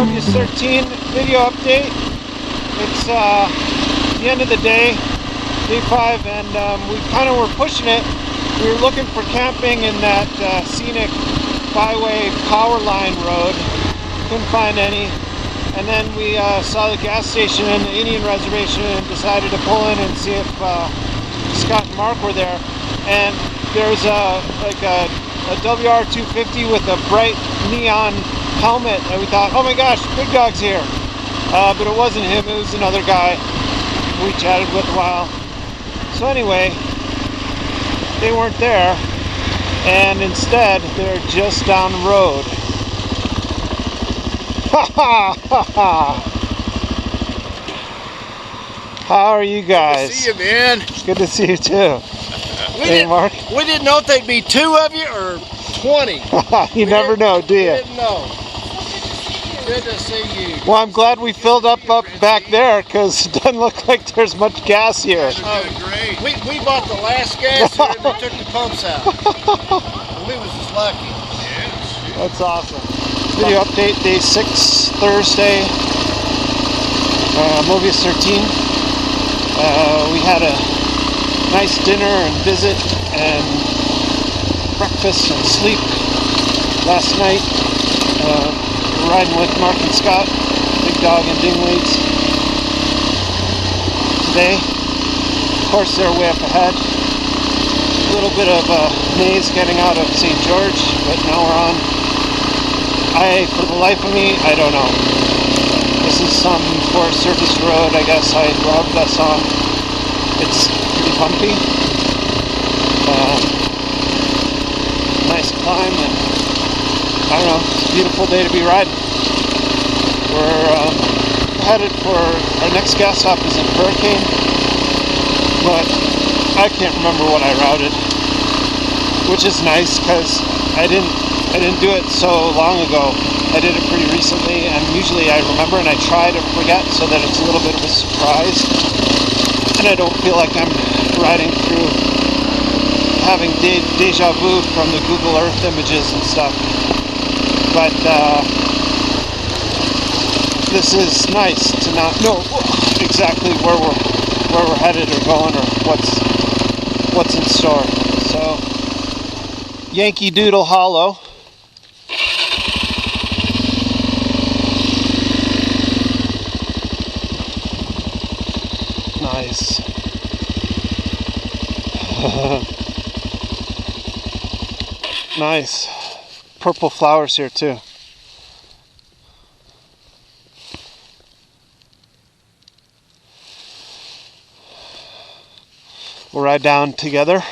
Mobius13 video update. It's the end of the day, day 5, and we kind of were pushing it. We were looking for camping in that scenic byway power line road. Couldn't find any. And then we saw the gas station and the Indian reservation and decided to pull in and see if Scott and Mark were there. And there's a WR250 with a bright neon helmet, and we thought, oh my gosh, BigDog's here. But it wasn't him, it was another guy we chatted with a while. So anyway, they weren't there, and instead they're just down the road. Ha ha ha ha! How are you guys? Good to see you, man. It's good to see you too. Hey, Mark. We didn't know if they'd be 2 of you or 20. You never know, do you? We didn't know. Good to see you. Well, I'm glad we filled up back there, because it doesn't look like there's much gas here. Great. We bought the last gas here and they took the pumps out. We was just lucky. Yeah, that's awesome. Video update, day 6, Thursday, Mobius13. We had a nice dinner and visit and breakfast and sleep last night. Riding with Mark and Scott, BigDog and Dingweeds. Today, of course, they're way up ahead. A little bit of a maze getting out of St. George, but now we're on. For the life of me, I don't know. This is some Forest Service road, I guess I routed us on. It's pretty bumpy. Nice climb, and I don't know, it's a beautiful day to be riding. We're headed for our next gas stop is in Hurricane, but I can't remember what I routed, which is nice because I didn't do it so long ago. I did it pretty recently, and usually I remember and I try to forget so that it's a little bit of a surprise, and I don't feel like I'm riding through having deja vu from the Google Earth images and stuff. But this is nice to not know exactly where we're headed or going or what's in store. So Yankee Doodle Hollow. Nice. Nice. Purple flowers here too. We'll ride down together.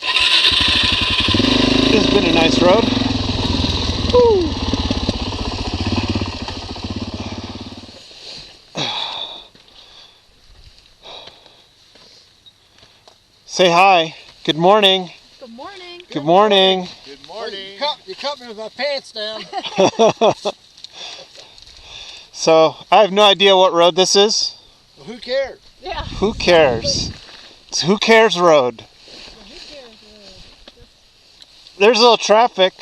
This has been a nice road. Woo. Say hi. Good morning. Good morning. Good morning. Good morning. You caught me with my pants down. So, I have no idea what road this is. Well, who cares? Yeah. Who cares? It's Who Cares Road. There's a little traffic.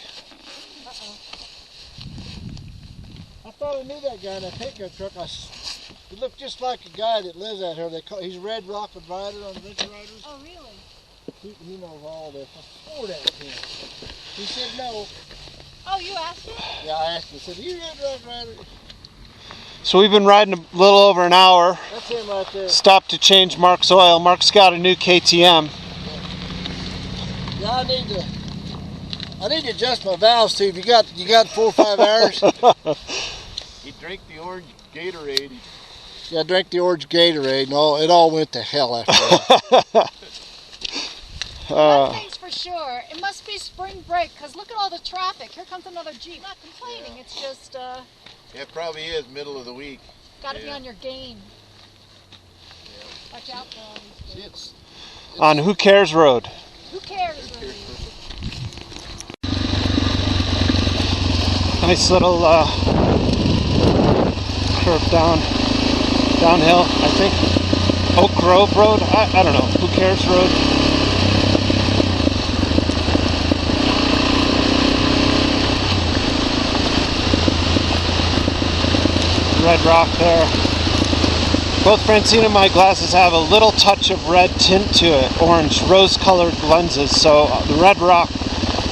I thought I knew that guy in that pickup truck. He looked just like a guy that lives out here. He's Red Rocket Rider on Adventure Riders. Oh, really? He knows all this. I swore that was him. He said no. Oh, you asked him? Yeah, I asked him. I said, are you Red Rocket Rider? So we've been riding a little over an hour. That's him right there. Stopped to change Mark's oil. Mark's got a new KTM. Yeah, I need to adjust my valves too. You got 4 or 5 hours? He drank the orange Gatorade. Yeah, I drank the orange Gatorade and it all went to hell after that. One thing's for sure, it must be spring break, because look at all the traffic. Here comes another Jeep. Not complaining, it's just, It probably is middle of the week. gotta be on your game. Watch out for all these things. It's On Who Cares Road. Who cares, really? Nice little curve downhill, I think. Oak Grove Road? I don't know. Who Cares Road? red rock there. Both Francine and my glasses have a little touch of red tint to it, orange, rose-colored lenses, so the red rock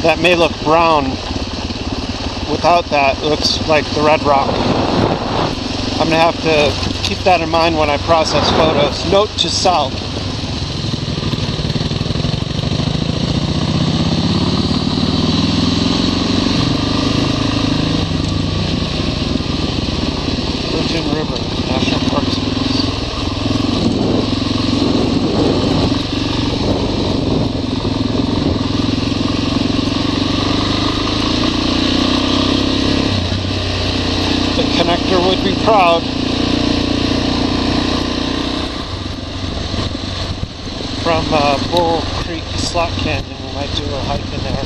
that may look brown without that looks like the red rock. I'm going to have to keep that in mind when I process photos. Note to self. Virgin River, National Park Service. The connector would be proud. From Bull Creek Slot Canyon, we might do a hike in there.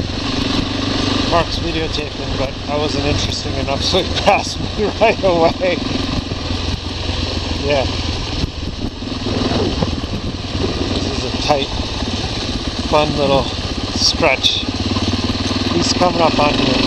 Mark's videotaping, but I wasn't interesting enough, so he passed me right away. Yeah. This is a tight, fun little stretch. He's coming up on here.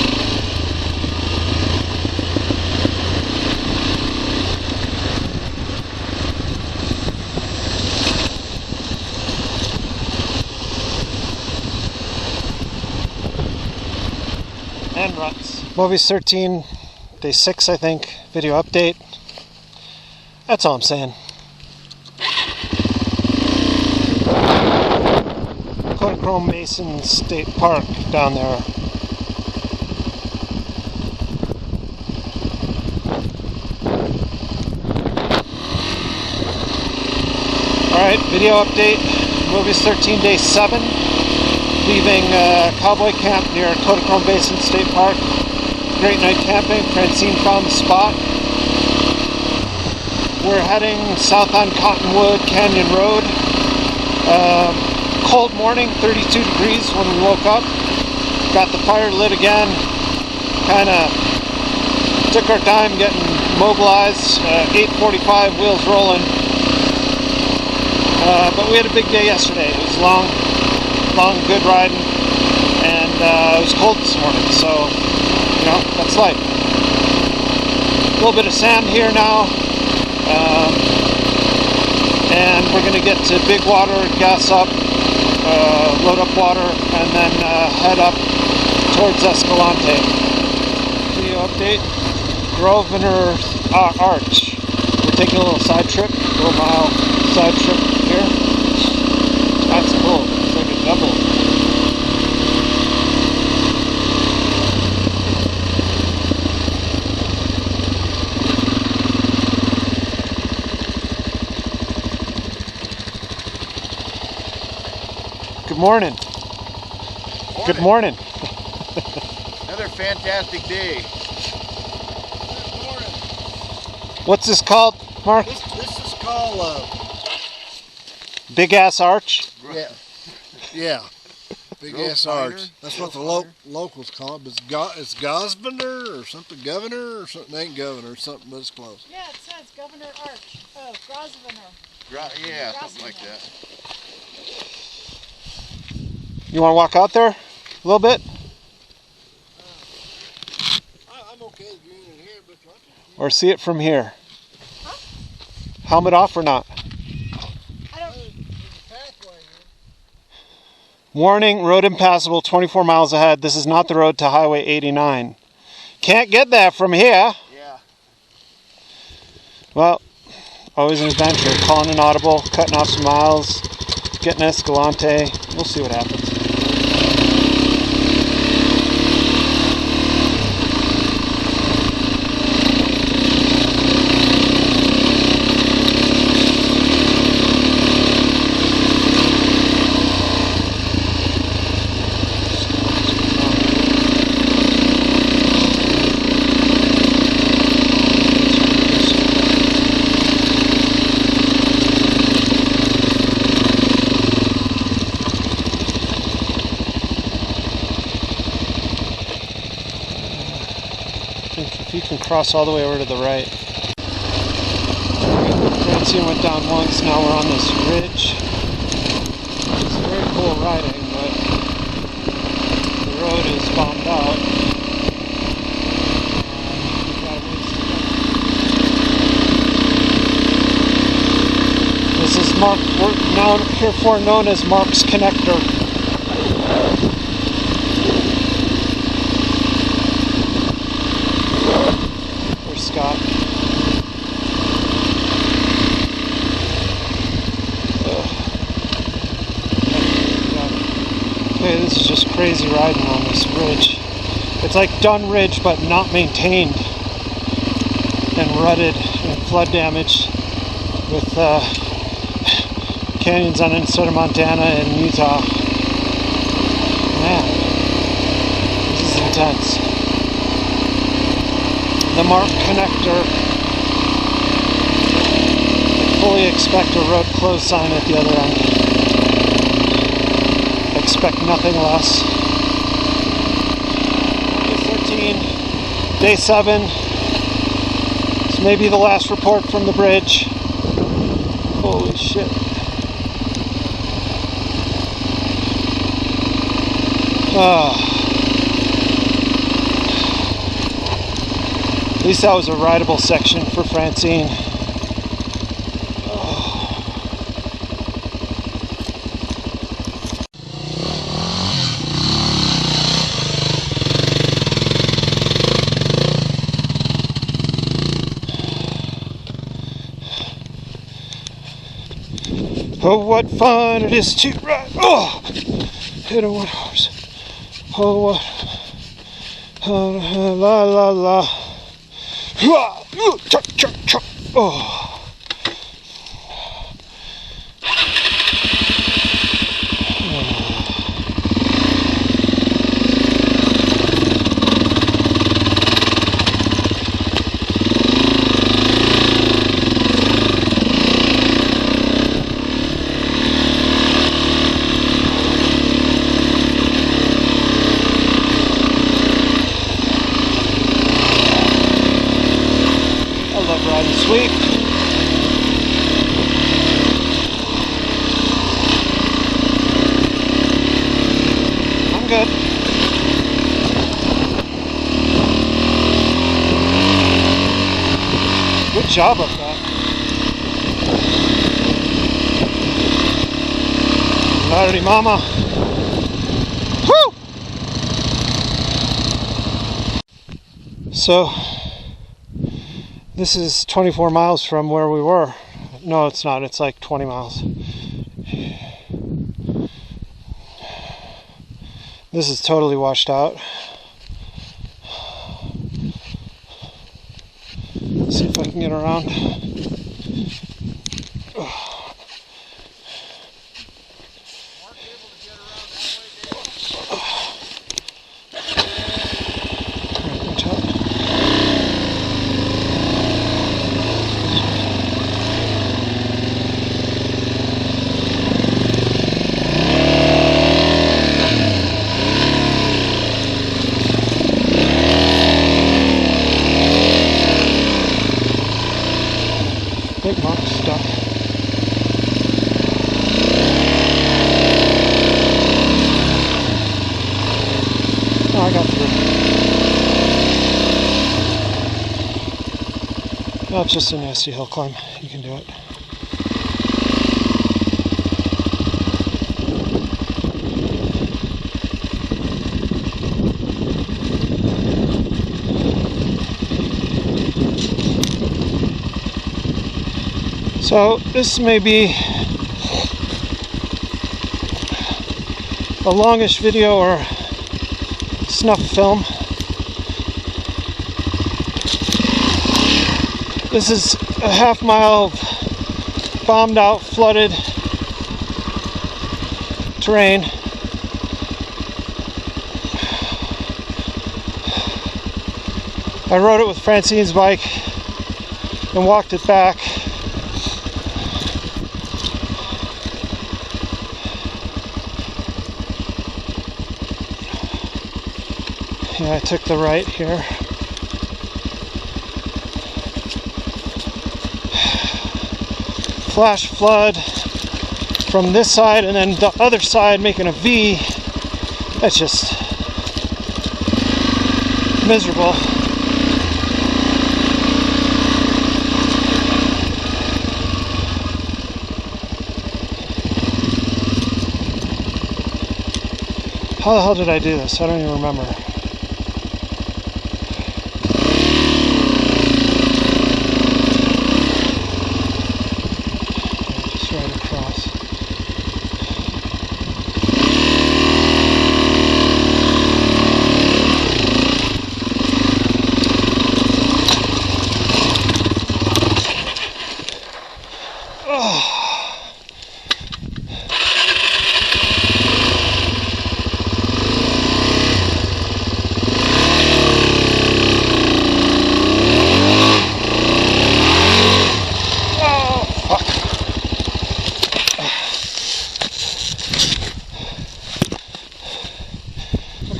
And ruts. Mobius13, day 6, I think, video update. That's all I'm saying. Kodachrome Basin State Park down there. Alright, video update. Mobius13, day 7. Leaving Cowboy Camp near Kodachrome Basin State Park. Great night camping. Francine found the spot. We're heading south on Cottonwood Canyon Road. Cold morning, 32 degrees when we woke up. Got the fire lit again. Kind of took our time getting mobilized. 8:45, wheels rolling. But we had a big day yesterday. It was long, good riding, and it was cold this morning, so, you know, that's life. A little bit of sand here now, and we're going to get to Big Water, gas up, load up water, and then head up towards Escalante. Video update, Grosvenor Arch. We're taking a little side trip, a little mile side trip here. That's cool. It's like a double. Good morning. Good morning. Another fantastic day. What's this called, Mark? This is called Big Ass Arch? yeah, Big Ass Arch. That's what the locals call it. But it's Grosvenor or something, Governor or something. It ain't Governor, something, but it's close. Yeah, it says Governor Arch. Oh, Grosvenor. Yeah, something like that. You want to walk out there a little bit? I'm okay being in here, but Or see it from here? Huh? Helmet off or not? Warning, road impassable, 24 miles ahead. This is not the road to Highway 89. Can't get there from here. Yeah. Well, always an adventure. Calling an audible, cutting off some miles, getting Escalante. We'll see what happens. If you can cross all the way over to the right. Francine went down once, now we're on this ridge. It's very cool riding, but the road is bombed out. We've got a ways to go. we're now heretofore known as Mark's Connector. There's Scott. Okay, this is just crazy riding on this ridge. It's like Dunn Ridge, but not maintained and rutted and flood damaged with canyons on southern Montana and Utah. Man, this is intense. The Mark Connector. I fully expect a road closed sign at the other end. Expect nothing less. Mobius13, day 7. This may be the last report from the bridge. Holy shit. At least that was a rideable section for Francine. Oh, what fun it is to ride! Oh, hit a one horse. Oh, what? Oh, la la la. Oh. Sweep. I'm good. Good job up that. Alrighty, mama. Woo! So this is 24 miles from where we were. No, it's not. It's like 20 miles. This is totally washed out. Let's see if I can get around. Big Mark's stuck. Oh, I got through. Oh, it's just a nasty hill climb. You can do it. So this may be a longish video or snuff film. This is a half mile of bombed out, flooded terrain. I rode it with Francine's bike and walked it back. Yeah, I took the right here. Flash flood from this side and then the other side making a V. That's just miserable. How the hell did I do this? I don't even remember. Just right across.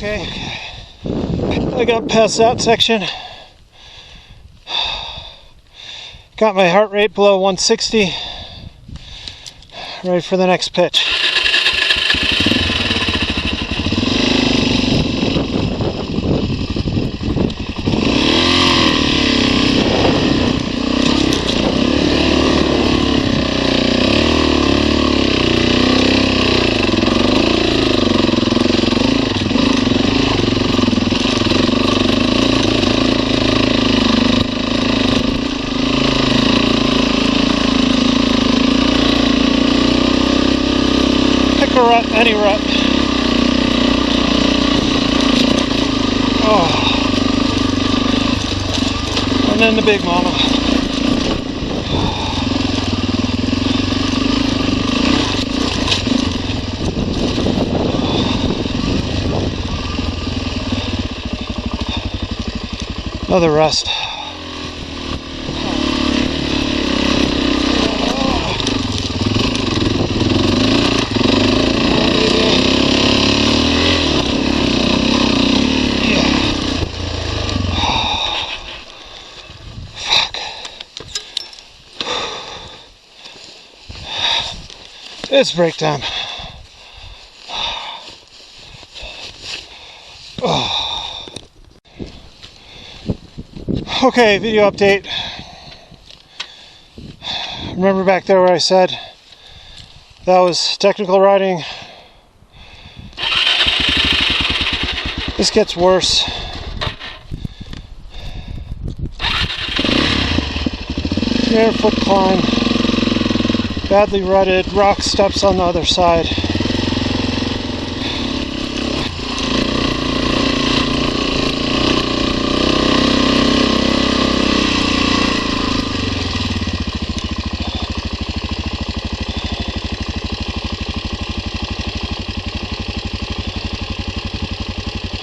Okay, I got past that section. Got my heart rate below 160. Ready for the next pitch. Rut, any rut. Oh. And then the big mama. Another rest. It's break time. Oh. Okay, video update. Remember back there where I said that was technical riding? This gets worse. Barefoot climb. Badly rutted, rock steps on the other side.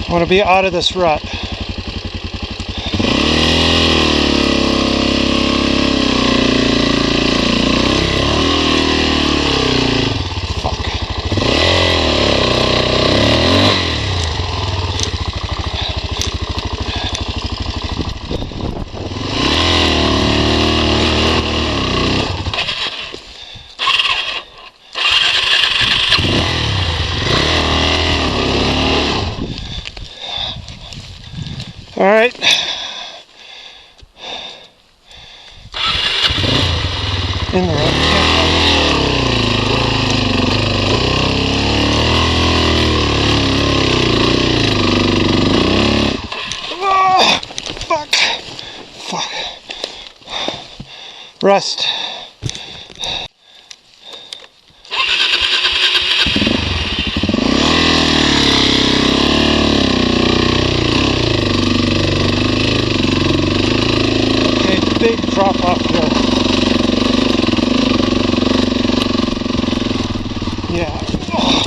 I want to be out of this rut. All right. In the road. Oh, fuck. Fuck. Rest. Big drop off here. Yeah. Oh.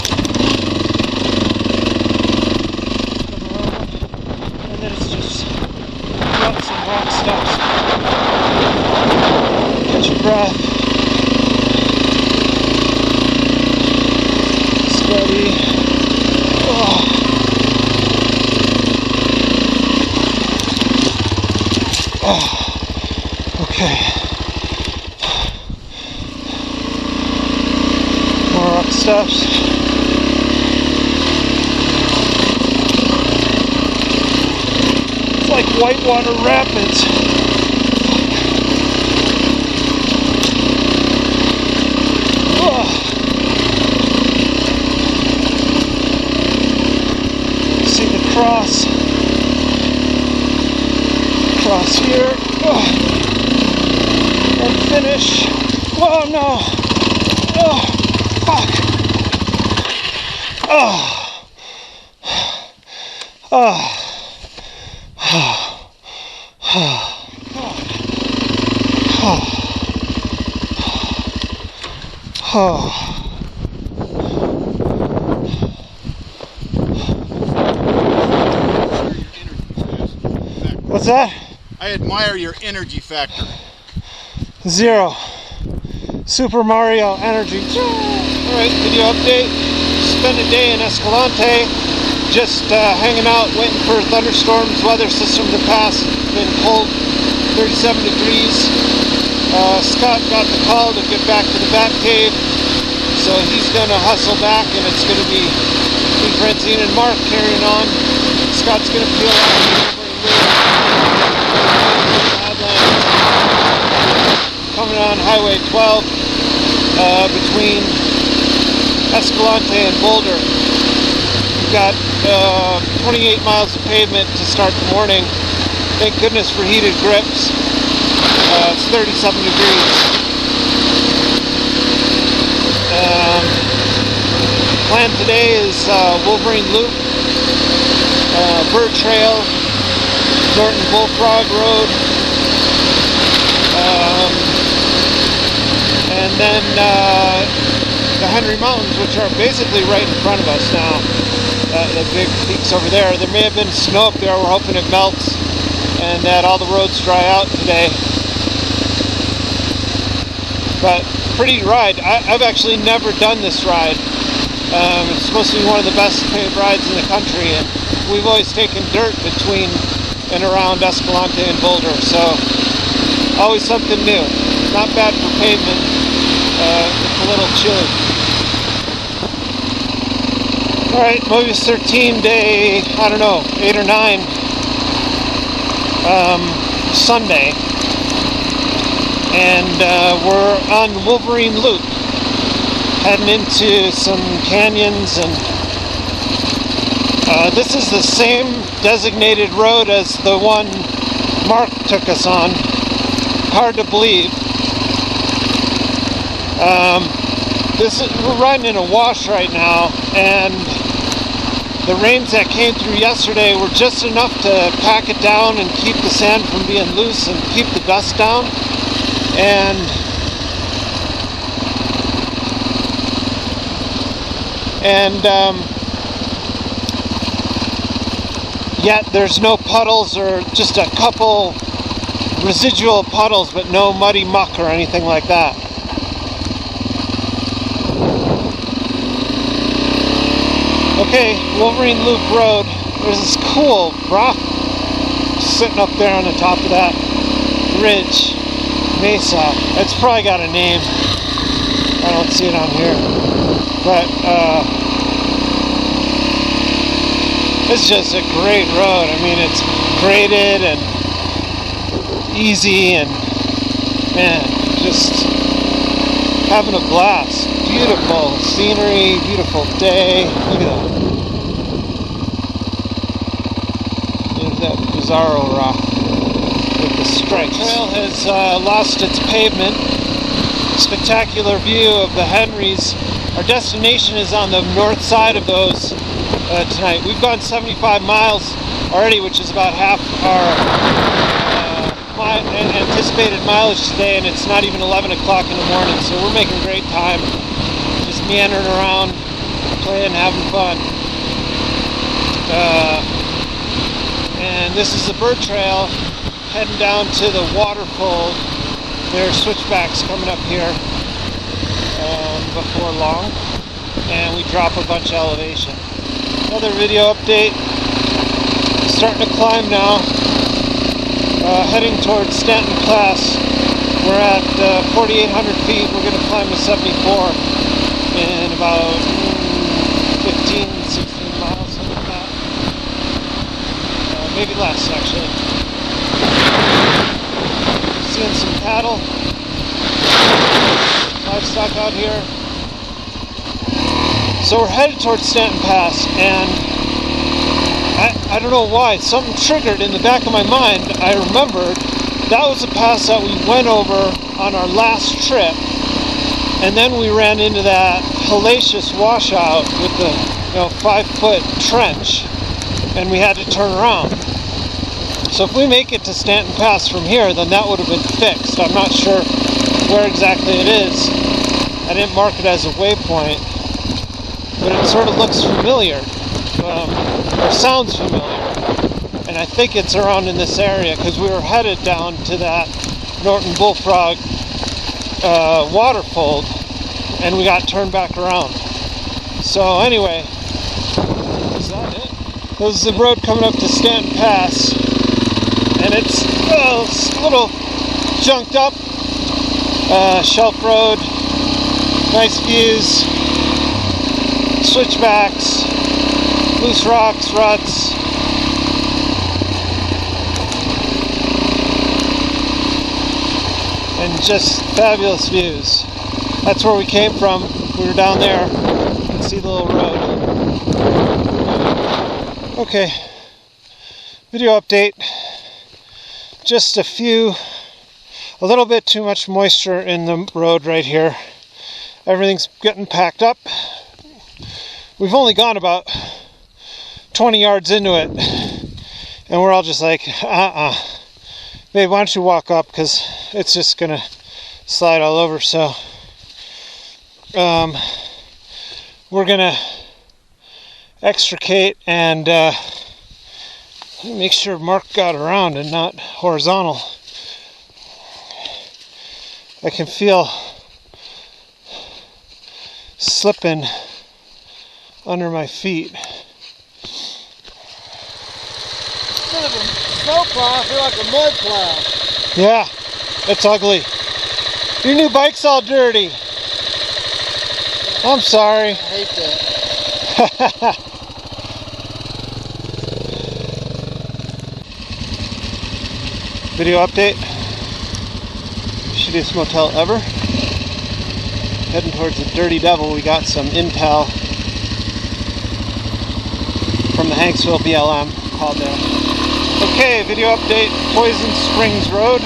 And then it's just ruts and rock steps. Catch your breath. Steady. Oh. Oh. Okay. More rock steps. It's like whitewater rapids. Oh. Cross here, and finish. Oh no! Oh, fuck! Oh, oh, What's that? I admire your energy factor. 0. Super Mario energy. Alright, video update. Spend a day in Escalante. Just hanging out, waiting for thunderstorms, weather system to pass. Been cold, 37 degrees. Scott got the call to get back to the Bat Cave. So he's going to hustle back, and it's going to be Francine and Mark carrying on. Scott's going to peel out coming on Highway 12 between Escalante and Boulder. We've got 28 miles of pavement to start the morning. Thank goodness for heated grips. It's 37 degrees. Plan today is Wolverine Loop, Bird Trail, Norton Bullfrog Road, and then the Henry Mountains, which are basically right in front of us now. The big peaks over there. There may have been snow up there. We're hoping it melts and that all the roads dry out today. But pretty ride. I've actually never done this ride. It's supposed to be one of the best paved rides in the country, and we've always taken dirt between and around Escalante and Boulder, so always something new. Not bad for pavement. It's a little chilly. Alright, Mobius13 day, I don't know, 8 or 9, Sunday. And we're on Wolverine Loop, heading into some canyons, and this is the same designated road as the one Mark took us on. Hard to believe. We're riding in a wash right now, and the rains that came through yesterday were just enough to pack it down and keep the sand from being loose and keep the dust down. And yet there's no puddles, or just a couple residual puddles, but no muddy muck or anything like that. Okay, Wolverine Loop Road. There's this cool rock sitting up there on the top of that ridge. Mesa. It's probably got a name. I don't see it on here. But it's just a great road. I mean, it's graded and easy, and man, just having a blast. Beautiful scenery, beautiful day. Look at that. There's that Bizarro rock with the stripes. The trail has lost its pavement. Spectacular view of the Henrys. Our destination is on the north side of those tonight. We've gone 75 miles already, which is about half our anticipated mileage today, and it's not even 11 o'clock in the morning, so we're making great time. Just meandering around, playing, having fun. And this is the bird trail heading down to the waterfall. There are switchbacks coming up here before long, and we drop a bunch of elevation. Another video update. Starting to climb now. Heading towards Stanton Pass. We're at 4,800 feet. We're going to climb to 74 in about 15, 16 miles, something like that. Maybe less, actually. Seeing some cattle, livestock out here. So we're headed towards Stanton Pass, and I don't know why, something triggered in the back of my mind. I remembered that was a pass that we went over on our last trip, and then we ran into that hellacious washout with the 5-foot trench, and we had to turn around. So if we make it to Stanton Pass from here, then that would have been fixed. I'm not sure where exactly it is. I didn't mark it as a waypoint, but it sort of looks familiar, or sounds familiar. And I think it's around in this area, because we were headed down to that Norton Bullfrog waterfold, and we got turned back around. So anyway, is that it? This is the road coming up to Stanton Pass, and it's a little junked up, shelf road, nice views, switchbacks, loose rocks, ruts. And just fabulous views. That's where we came from. We were down there. You can see the little road. Okay. Video update. Just a little bit too much moisture in the road right here. Everything's getting packed up. We've only gone about 20 yards into it, and we're all just like, babe, why don't you walk up, because it's just gonna slide all over. So we're gonna extricate and make sure Mark got around and not horizontal. I can feel slipping under my feet. Instead of a snow plow, I feel like a mud plow. Yeah, it's ugly. Your new bike's all dirty. I'm sorry. I hate that. Video update. Shittiest motel ever. Heading towards the Dirty Devil. We got some intel from the Hanksville BLM. Called there. Okay, video update. Poison Springs Road.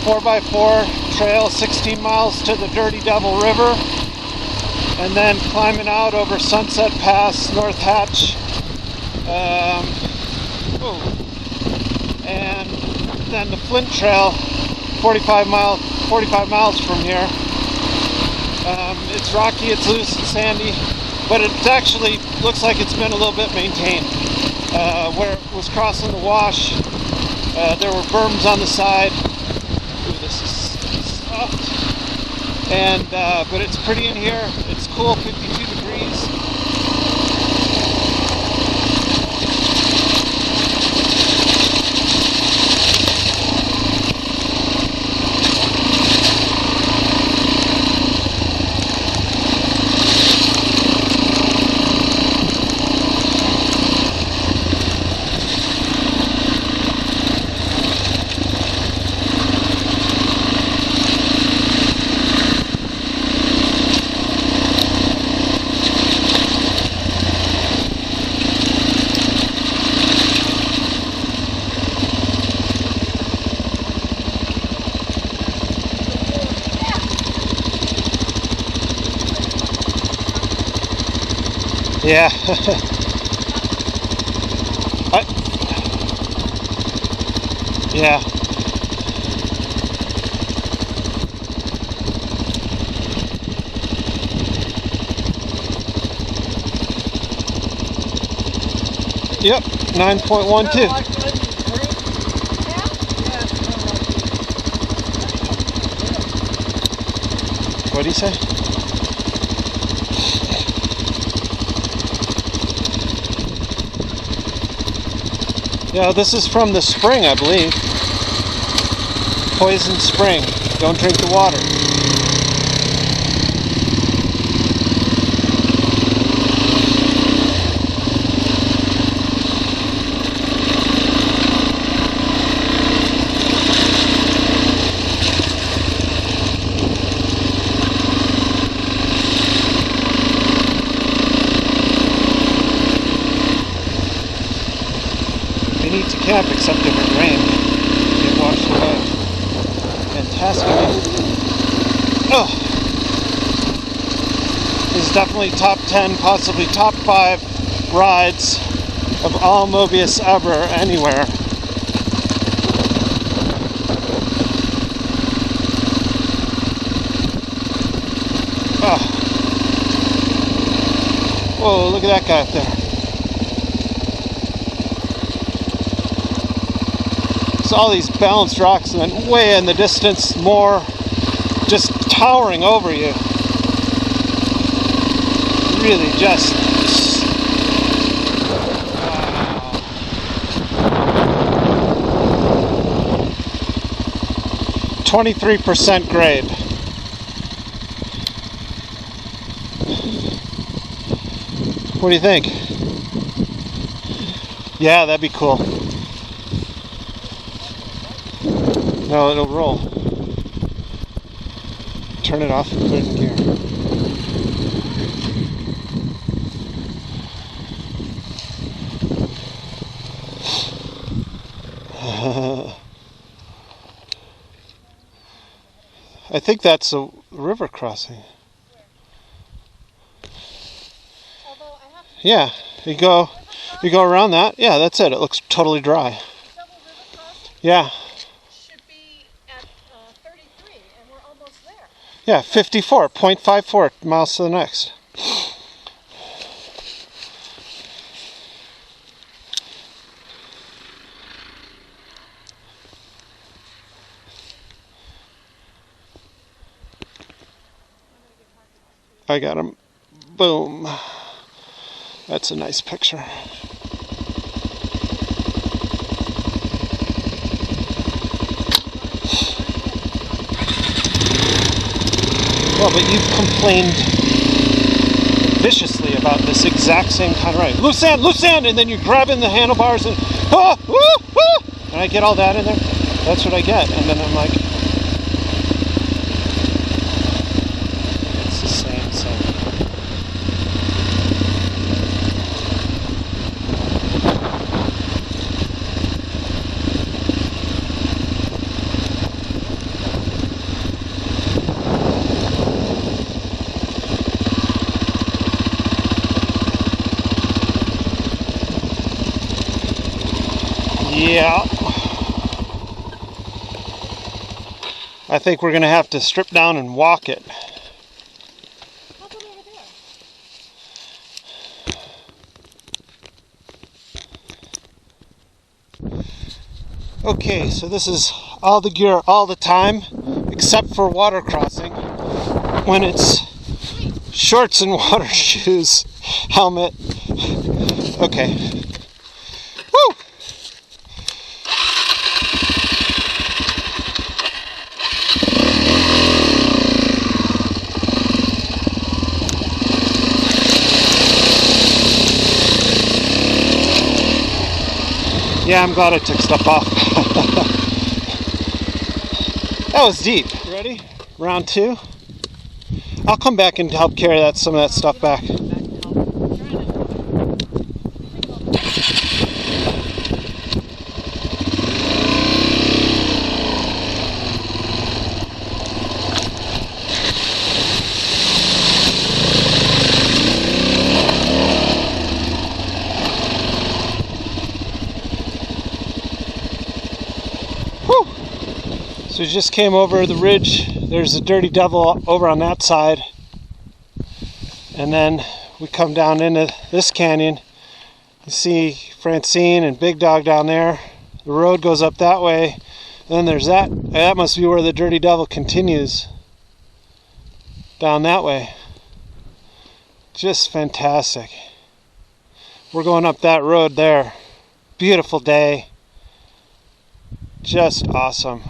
4x4 trail, 16 miles to the Dirty Devil River, and then climbing out over Sunset Pass, North Hatch, and then the Flint Trail, 45 miles from here. It's rocky, it's loose, it's sandy, but it actually looks like it's been a little bit maintained. Where it was crossing the wash, there were berms on the side. Ooh, this is soft. And but it's pretty in here. It's cool, 52 degrees. Yeah. Yeah. Yep, 9.12. What did he say? Yeah, this is from the spring, I believe. Poison Spring. Don't drink the water. camp except if it rained. Get washed away. Fantastic. Oh! This is definitely top 10, possibly top 5 rides of all Mobius ever, anywhere. Oh. Whoa, look at that guy up there. So all these balanced rocks, and then way in the distance, more just towering over you. Really just... wow. 23% grade. What do you think? Yeah, that'd be cool. No, it'll roll. Turn it off and put it in gear. I think that's a river crossing. Yeah, you go around that. Yeah, that's it. It looks totally dry. Yeah. Should be at 33, and we're almost there. Yeah, 54.54 miles to the next. I got him. Boom. That's a nice picture. Well, but you've complained viciously about this exact same kind of ride. Loose sand, and then you're grabbing the handlebars and and I get all that in there. That's what I get, and then I'm like, it's the same. Yeah. I think we're going to have to strip down and walk it. How about over there? Okay, so this is all the gear all the time, except for water crossing. When it's shorts and water shoes, helmet. Okay. Woo! Yeah, I'm glad I took stuff off. That was deep. Ready? Round 2. I'll come back and help carry some of that stuff back. So we just came over the ridge. There's a Dirty Devil over on that side. And then we come down into this canyon. You see Francine and BigDog down there. The road goes up that way. And then there's that. That must be where the Dirty Devil continues. Down that way. Just fantastic. We're going up that road there. Beautiful day. Just awesome.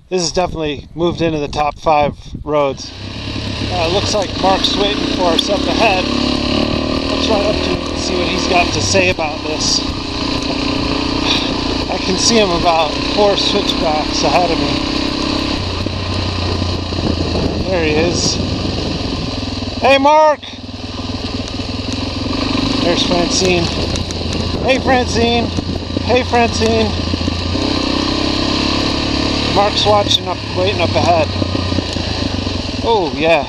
This has definitely moved into the top 5 roads. Looks like Mark's waiting for us up ahead. Let's run up to him and see what he's got to say about this. I can see him about 4 switchbacks ahead of me. There he is. Hey, Mark! There's Francine. Hey, Francine! Hey, Francine. Mark's watching up, waiting up ahead. Oh, yeah.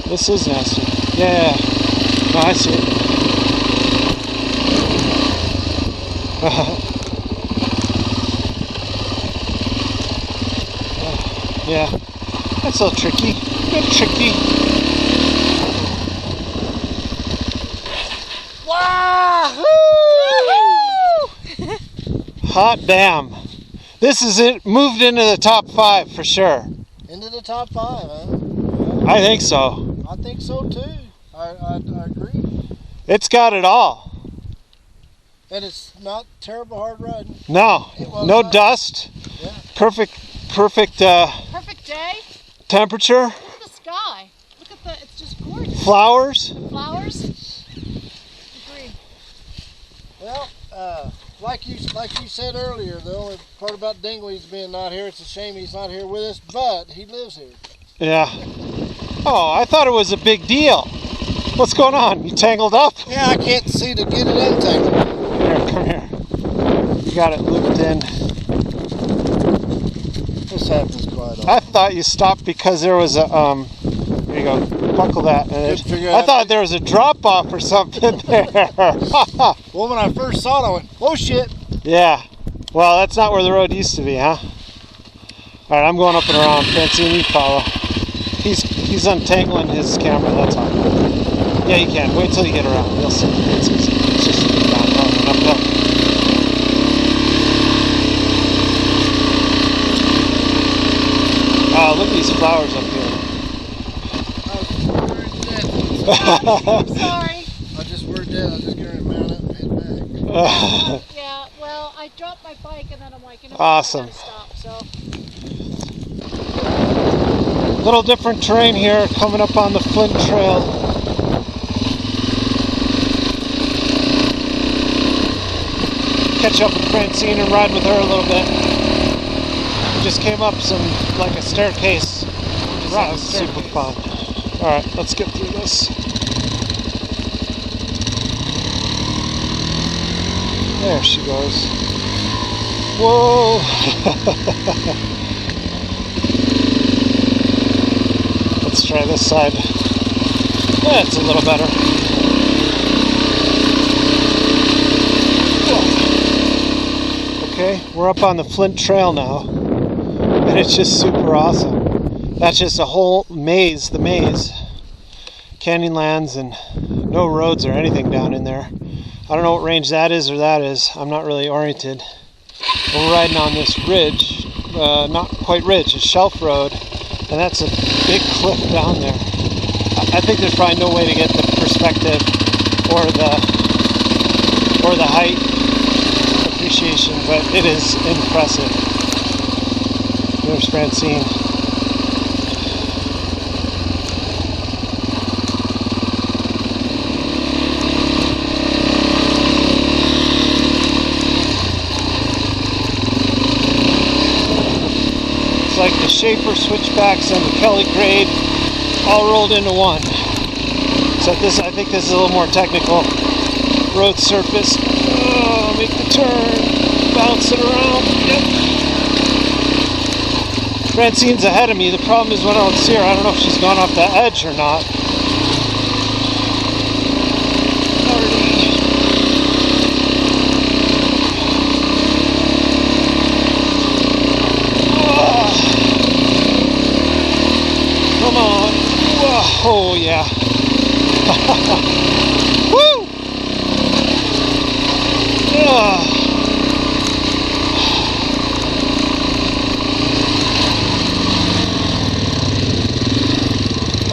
This is nasty. Yeah. No, I see it. Yeah. That's a little tricky. A bit tricky. Wow! Hot damn. This is it. Moved into the top 5 for sure. Into the top 5, huh? I think so. I think so too. I agree. It's got it all. And it's not terrible hard riding. No. No dust. Yeah. Perfect Perfect day. temperature. Look at the sky. Look at the, it's just gorgeous. Flowers. The flowers. Agreed. Well, like you said earlier, the only part about Dingweeds being not here, it's a shame he's not here with us, but he lives here. Yeah. Oh, I thought it was a big deal. What's going on? You tangled up? Yeah, I can't see to get it untangled. Here, come here. You got it looped in. This happens quite often. I thought you stopped because there was a there you go. Buckle that. Good figure I out. thought there was a drop off or something there. Well, when I first saw it, I went, "Oh shit!" Yeah. Well, that's not where the road used to be, huh? All right, I'm going up and around. Francine, you follow. He's untangling his camera. That's all. Yeah, you can. Wait till you get around. You'll see. It's easy. It's just down and uphill. Oh, look at these flowers up here. I'm sorry. I just worried that. I was just going to mount up and head back. Yeah, well, I dropped my bike and then I'm like, you know, Awesome. I gotta stop, so. Little different terrain here coming up on the Flint Trail. Catch up with Francine and ride with her a little bit. We just came up like a staircase. That was super fun. Alright, let's get through this. There she goes. Whoa! Let's try this side. Yeah, it's a little better. Okay, we're up on the Flint Trail now, and it's just super awesome. That's just a whole maze, the maze. Canyonlands and no roads or anything down in there. I don't know what range that is or that is. I'm not really oriented. We're riding on this ridge, not quite ridge, a shelf road, and that's a big cliff down there. I think there's probably no way to get the perspective or the height appreciation, but it is impressive. There's Francine. It's like the Schaefer switchbacks and the Kelly grade all rolled into one. Except this, I think this is a little more technical road surface. Oh, make the turn, bounce it around. Yep. Francine's ahead of me. The problem is when I don't see her, I don't know if she's gone off the edge or not. Come on. Oh, yeah. Woo!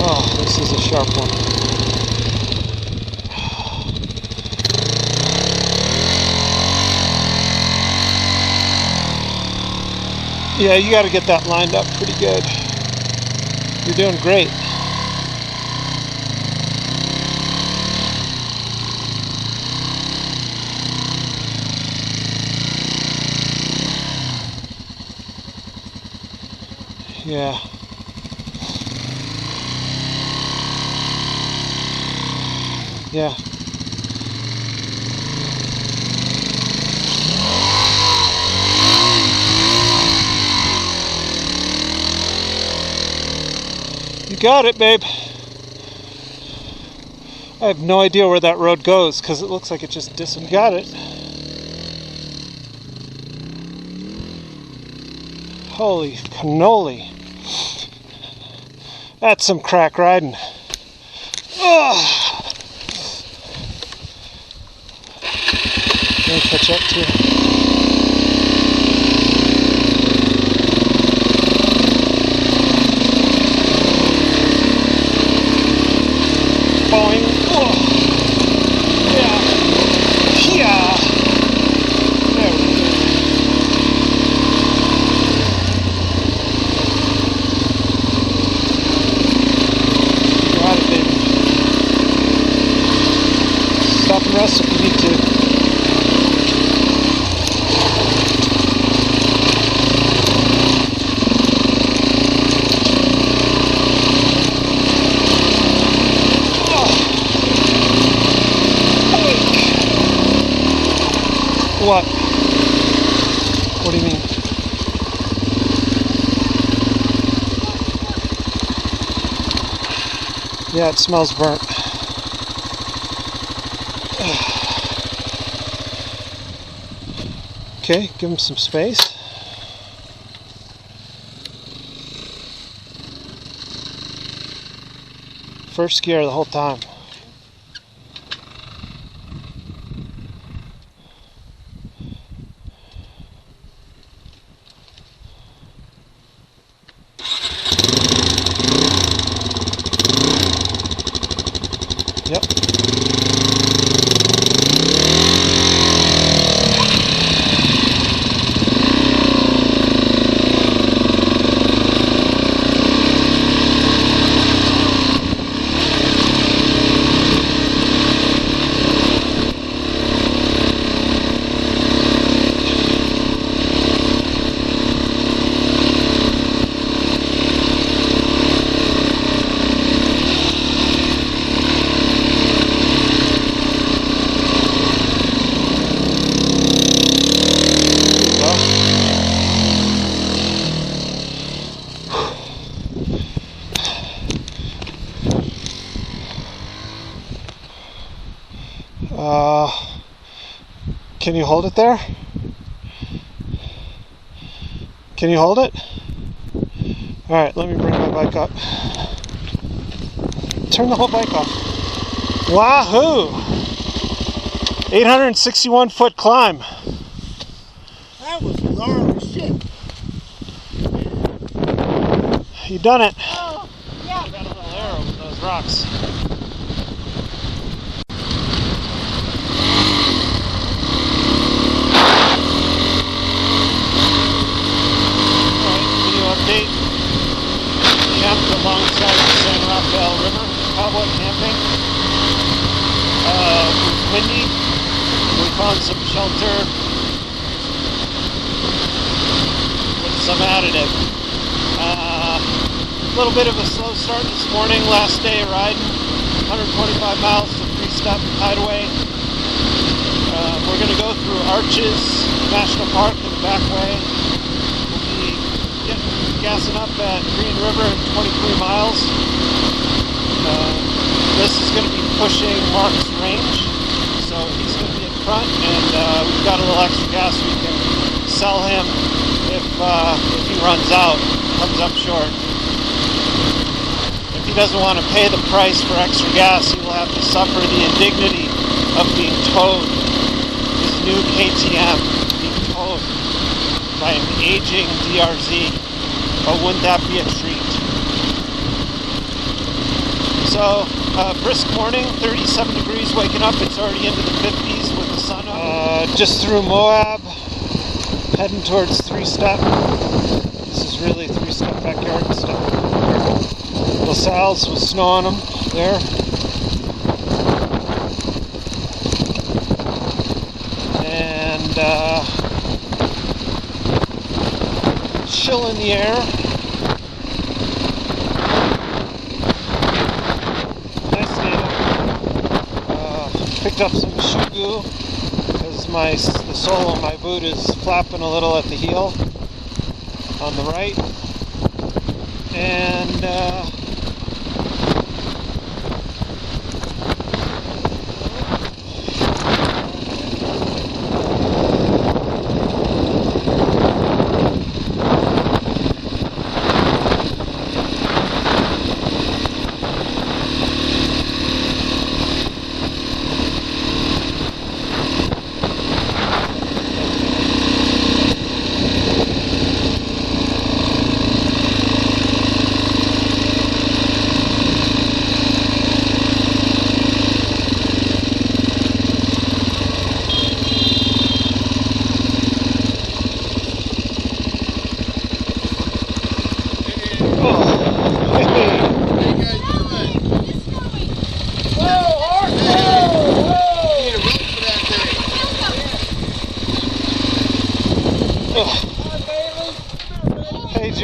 Oh, this is a sharp one. Yeah, you got to get that lined up pretty good. You're doing great. Yeah. Yeah. You got it, babe. I have no idea where that road goes because it looks like it just disappeared. You got it. Holy cannoli. That's some crack riding. Ugh. Let me catch up to you. Boing. Oh. Yeah. Yeah. There we go. Got it, baby. Stop and rest if you need to. What? What do you mean? Yeah, it smells burnt. Okay, give him some space. First gear the whole time. Yep. Can you hold it there? Can you hold it? Alright, let me bring my bike up. Turn the whole bike off. Wahoo! 861 foot climb. That was gnarly shit. You done it. Oh, yeah. Got a little air over those rocks. Update. Camped alongside the San Rafael River, cowboy camping. It was windy. We found some shelter with some additive. A little bit of a slow start this morning, last day riding. 125 miles to 3-step hideaway. We're going to go through Arches National Park in the back way. Gassing up at Green River at 23 miles. This is going to be pushing Mark's range, so he's going to be in front, and we've got a little extra gas we can sell him if he runs out, comes up short. If he doesn't want to pay the price for extra gas, he will have to suffer the indignity of being towed. His new KTM being towed by an aging DRZ. Oh, wouldn't that be a treat? So, brisk morning, 37 degrees waking up. It's already into the 50s with the sun up. Just through Moab, heading towards 3-step. This is really 3-step backyard stuff. LaSalle's with snow on them there. And chill in the air. Nice day. Picked up some shoe goo because the sole of my boot is flapping a little at the heel on the right. And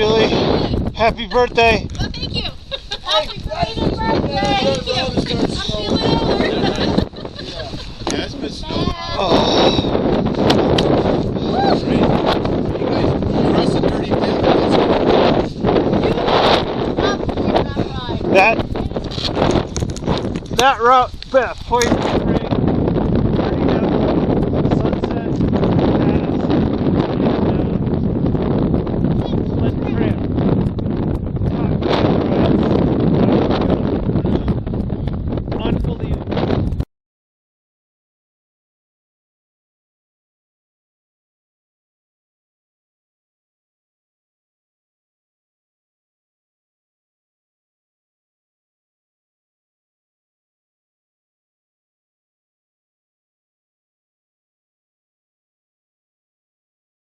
Julie. Happy birthday. Oh, thank you. Happy belated birthday. Thank you. I'm feeling older. Yeah, it's been snowing. Oh. That route, Beth, point.